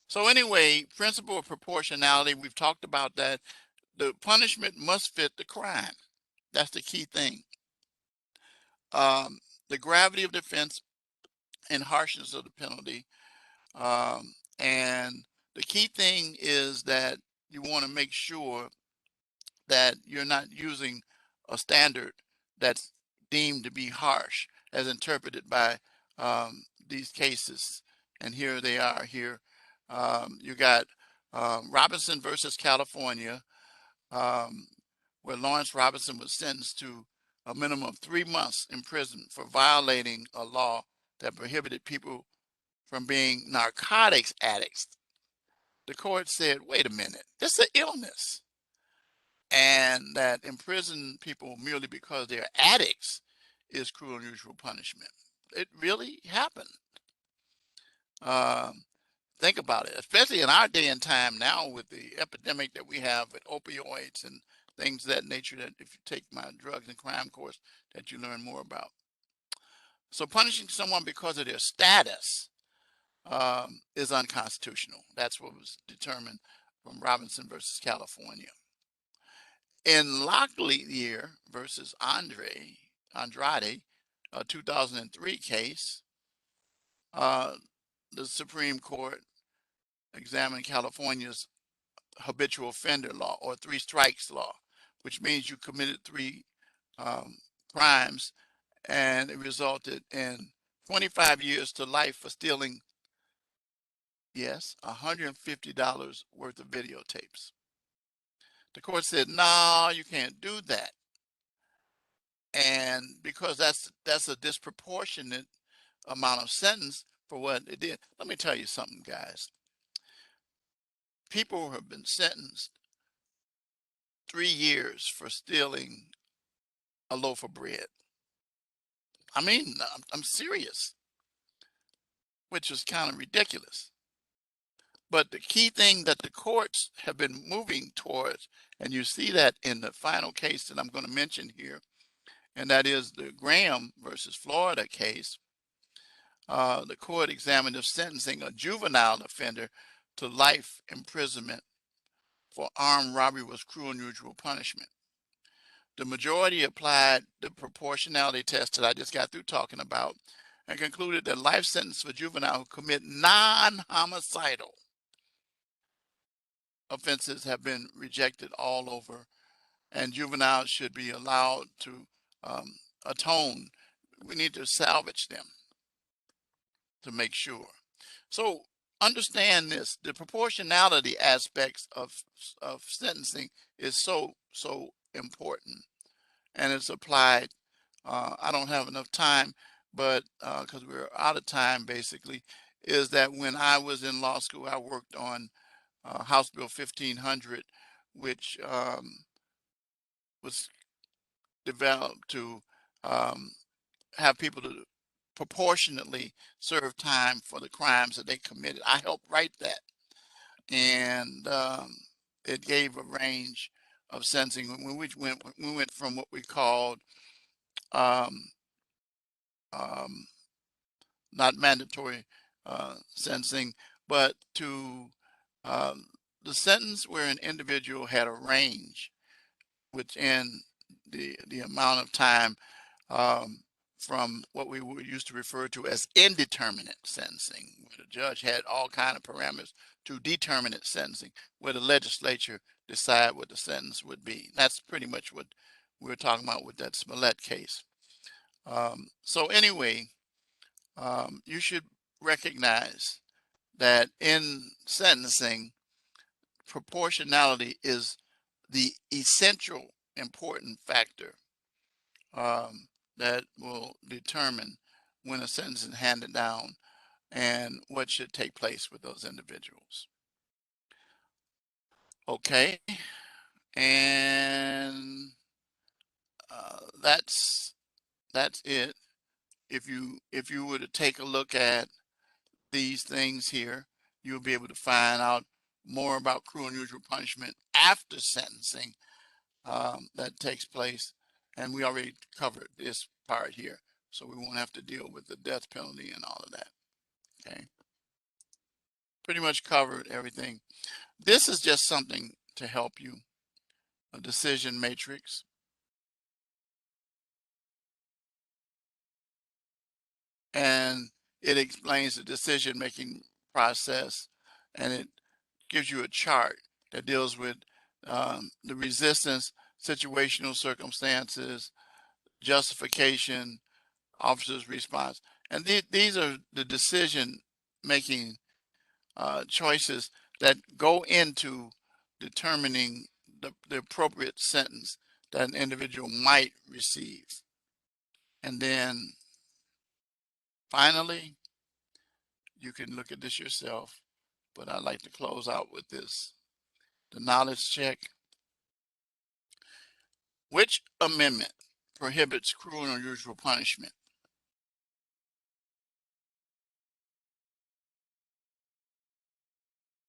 So anyway, principle of proportionality, we've talked about that. The punishment must fit the crime. That's the key thing. Um, the gravity of the offense and harshness of the penalty. And the key thing is that you want to make sure that you're not using a standard that's deemed to be harsh as interpreted by these cases. And here they are here. You got Robinson versus California, where Lawrence Robinson was sentenced to a minimum of 3 months in prison for violating a law that prohibited people from being narcotics addicts. The court said, wait a minute, this is an illness. And that imprison people merely because they're addicts is cruel and unusual punishment. It really happened. Um, think about it, especially in our day and time now with the epidemic that we have with opioids and things of that nature, that if you take my drugs and crime course, that you learn more about. So punishing someone because of their status is unconstitutional. That's what was determined from Robinson versus California. In Locklear versus Andrade, a 2003 case, the Supreme Court examined California's habitual offender law, or three strikes law, which means you committed three crimes and it resulted in 25 years to life for stealing, yes, $150 worth of videotapes. The court said, no, you can't do that. And because that's a disproportionate amount of sentence for what it did. Let me tell you something, guys. People have been sentenced 3 years for stealing a loaf of bread. I mean, I'm serious, which is kind of ridiculous. But the key thing that the courts have been moving towards, and you see that in the final case that I'm going to mention here, and that is the Graham versus Florida case. The court examined of sentencing a juvenile offender to life imprisonment for armed robbery was cruel and unusual punishment. The majority applied the proportionality test that I just got through talking about and concluded that life sentence for juvenile who commit non-homicidal offenses have been rejected all over, and juveniles should be allowed to atone. We need to salvage them to make sure. So understand this: the proportionality aspects of sentencing is so important, and it's applied. I don't have enough time, but because we're out of time, basically, is that when I was in law school, I worked on House Bill 1500, which was developed to have people to proportionately serve time for the crimes that they committed. I helped write that, and it gave a range of sentencing. When we went from what we called um, um, not mandatory sentencing, but to um, the sentence where an individual had a range within the amount of time from what we used to refer to as indeterminate sentencing, where the judge had all kind of parameters, to determinate sentencing, where the legislature decide what the sentence would be. That's pretty much what we were talking about with that Smollett case. So anyway, you should recognize that in sentencing, proportionality is the essential important factor that will determine when a sentence is handed down and what should take place with those individuals. Okay, and that's it. If you were to take a look at these things here, you'll be able to find out more about cruel and unusual punishment after sentencing that takes place. And we already covered this part here, so we won't have to deal with the death penalty and all of that. Okay, pretty much covered everything. This is just something to help you, a decision matrix. And it explains the decision-making process, and it gives you a chart that deals with the resistance, situational circumstances, justification, officer's response. And these are the decision-making choices that go into determining the appropriate sentence that an individual might receive. And then finally, you can look at this yourself, but I'd like to close out with this. The knowledge check. Which amendment prohibits cruel and unusual punishment?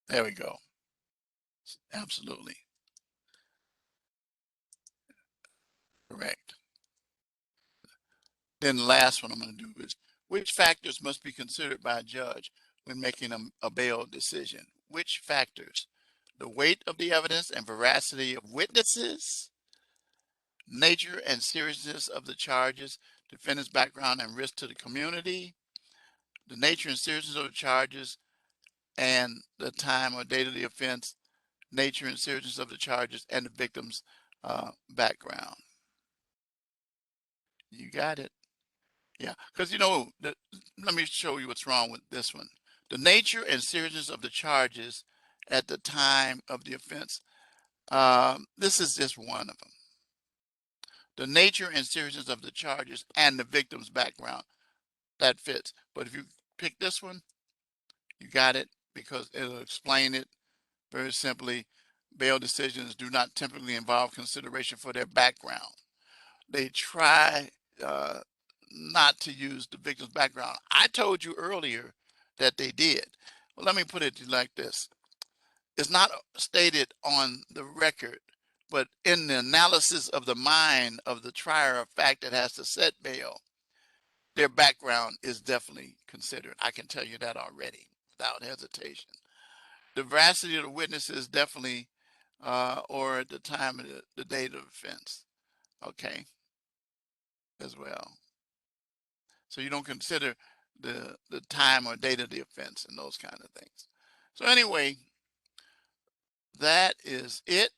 There we go. Absolutely correct. Then the last one I'm going to do is, which factors must be considered by a judge when making a bail decision? Which factors? The weight of the evidence and veracity of witnesses, nature and seriousness of the charges, defendant's background and risk to the community, the nature and seriousness of the charges, and the time or date of the offense, nature and seriousness of the charges, and the victim's background. You got it. Yeah, because let me show you what's wrong with this one. The nature and seriousness of the charges at the time of the offense. This is just one of them. The nature and seriousness of the charges and the victim's background. That fits. But if you pick this one, you got it, because it'll explain it very simply. Bail decisions do not typically involve consideration for their background. They try uh, not to use the victim's background. I told you earlier that they did. Well, let me put it like this. It's not stated on the record, but in the analysis of the mind of the trier of fact that has to set bail, their background is definitely considered. I can tell you that already without hesitation. The veracity of the witnesses definitely, or at the time of the date of offense, okay, as well. So you don't consider the time or date of the offense and those kind of things. So anyway, that is it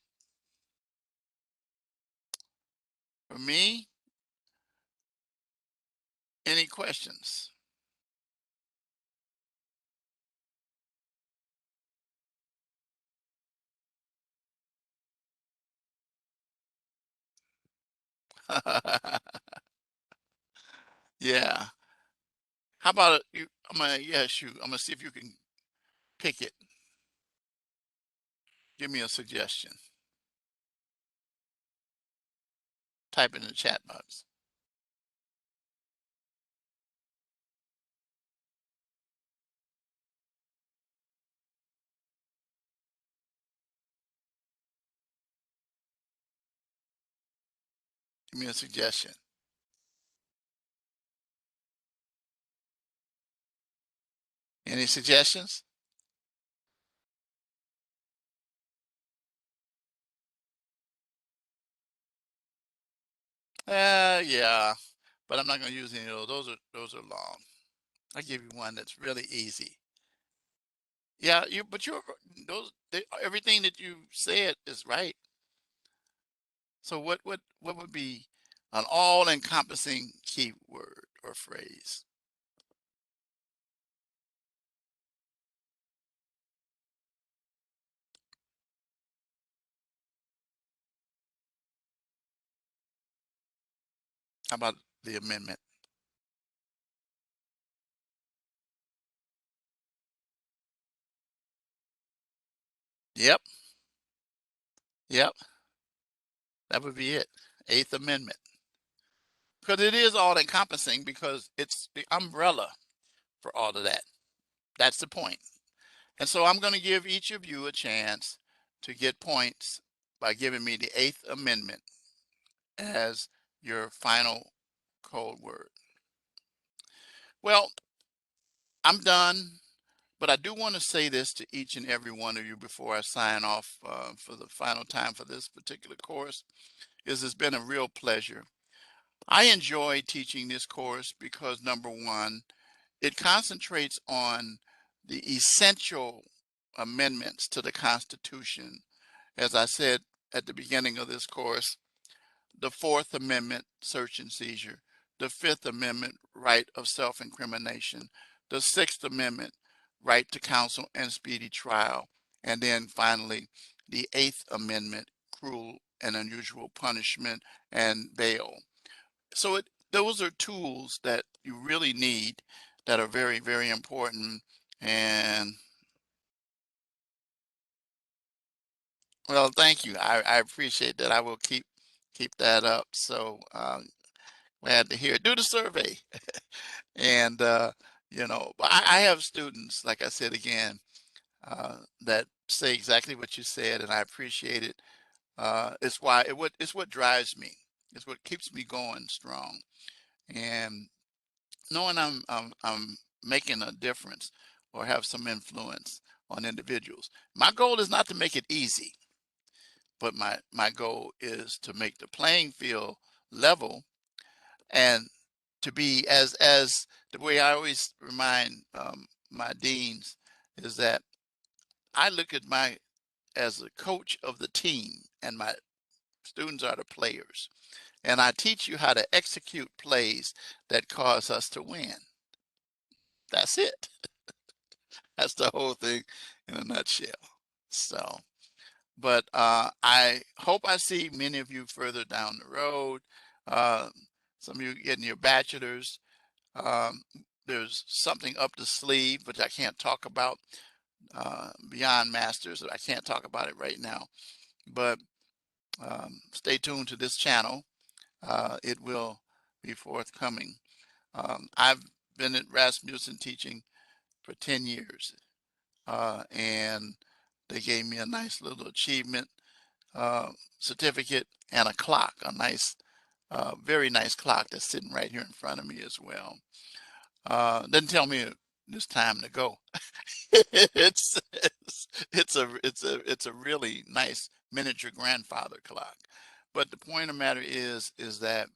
for me. Any questions? Yeah. How about you? Yeah, shoot. I'm gonna see if you can pick it. Give me a suggestion. Type it in the chat box. Give me a suggestion. Any suggestions? Yeah, but I'm not gonna use any of those. Those are long. I give you one that's really easy. Yeah, but everything that you said is right. So what would be an all-encompassing keyword or phrase? How about the amendment? Yep, yep, that would be it. Eighth Amendment. Because it is all-encompassing because it's the umbrella for all of that. That's the point. And so I'm going to give each of you a chance to get points by giving me the Eighth Amendment as your final code word. Well, I'm done, but I do want to say this to each and every one of you before I sign off for the final time for this particular course. It's been a real pleasure. I enjoy teaching this course because, number one, it concentrates on the essential amendments to the Constitution. As I said at the beginning of this course, the Fourth Amendment, search and seizure, the Fifth Amendment, right of self-incrimination, the Sixth Amendment, right to counsel and speedy trial, and then finally the Eighth Amendment, cruel and unusual punishment and bail. So those are tools that you really need that are very, very important. And well, thank you. I appreciate that. I will keep that up. So glad to hear it. Do the survey. And I have students, like I said again, that say exactly what you said, and I appreciate it. It's what drives me. It's what keeps me going strong. And knowing I'm making a difference or have some influence on individuals. My goal is not to make it easy, but my goal is to make the playing field level and to be as the way I always remind my deans is that I look at my as a coach of the team and my Students are the players. And I teach you how to execute plays that cause us to win. That's it. That's the whole thing in a nutshell. So, but I hope I see many of you further down the road. Uh, some of you getting your bachelor's. Um, there's something up the sleeve, which I can't talk about beyond masters. I can't talk about it right now, but stay tuned to this channel. It will be forthcoming. I've been at Rasmussen teaching for 10 years, and they gave me a nice little achievement uh, certificate and a clock, a nice, very nice clock that's sitting right here in front of me as well. Doesn't tell me it's time to go. It's a really nice miniature grandfather clock. But the point of the matter is that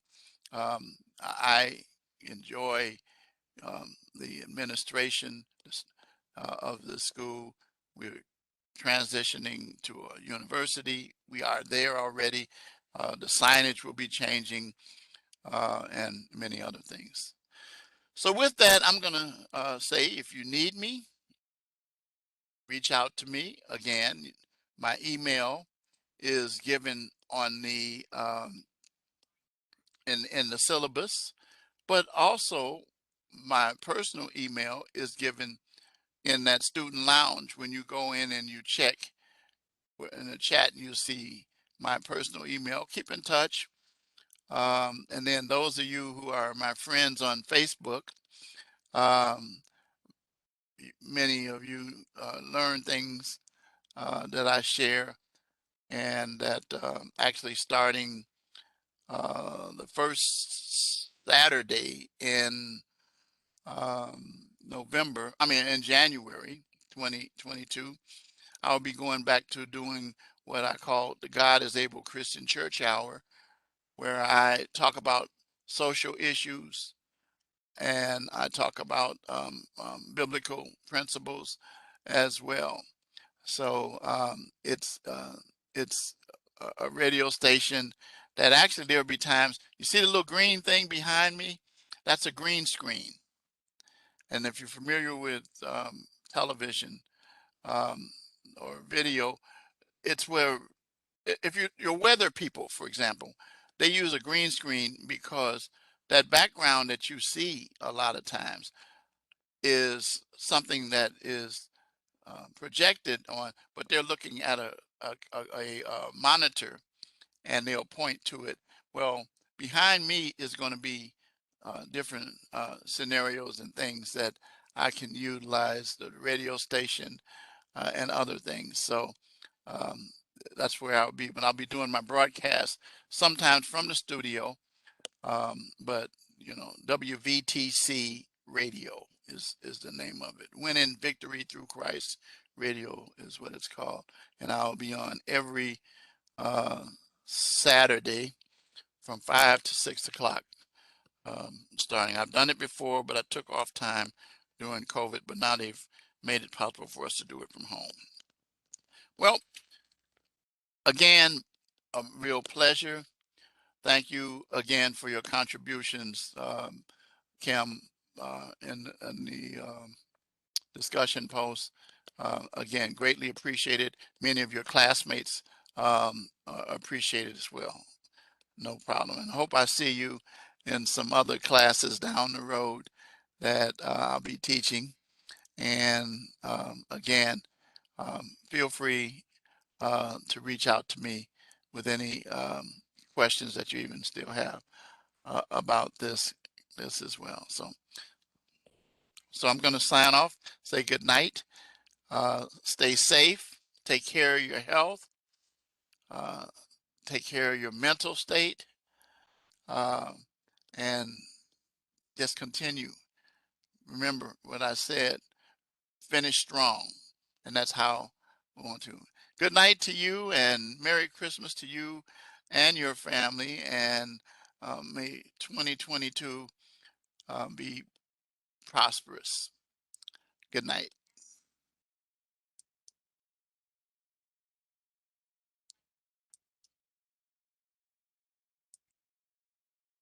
I enjoy the administration of the school. We're transitioning to a university. We are there already. The signage will be changing and many other things. So with that, I'm going to say if you need me, reach out to me. Again, my email is given on the in the syllabus, but also my personal email is given in that student lounge. When you go in and you check in the chat, and you see my personal email. Keep in touch. And then those of you who are my friends on Facebook, um, many of you learn things that I share, and that actually starting the first Saturday in in January 2022, I'll be going back to doing what I call the God is Able Christian Church Hour, where I talk about social issues and I talk about biblical principles as well. So it's a radio station that actually there'll be times you see the little green thing behind me. That's a green screen, and if you're familiar with television um, or video, it's where if you're weather people, for example, they use a green screen because that background that you see a lot of times is something that is projected on, but they're looking at a monitor and they'll point to it. Well, behind me is going to be different scenarios and things that I can utilize the radio station and other things. So um, that's where I'll be, but I'll be doing my broadcast sometimes from the studio. But you know, WVTC Radio is the name of it. Winning Victory Through Christ Radio is what it's called, and I'll be on every Saturday from 5 to 6 o'clock starting. I've done it before, but I took off time during COVID, but now they've made it possible for us to do it from home. Well, again, a real pleasure. Thank you again for your contributions, Kim, in the discussion post. Again, greatly appreciated. Many of your classmates appreciate it as well. No problem. And I hope I see you in some other classes down the road that I'll be teaching. And again, feel free to reach out to me with any questions that you even still have about this as well. So I'm going to sign off, say good night, stay safe, take care of your health, uh, take care of your mental state, uh, and just continue. Remember what I said, finish strong, and that's how we want to. Good night to you, and Merry Christmas to you and your family, and may 2022 be prosperous. Good night.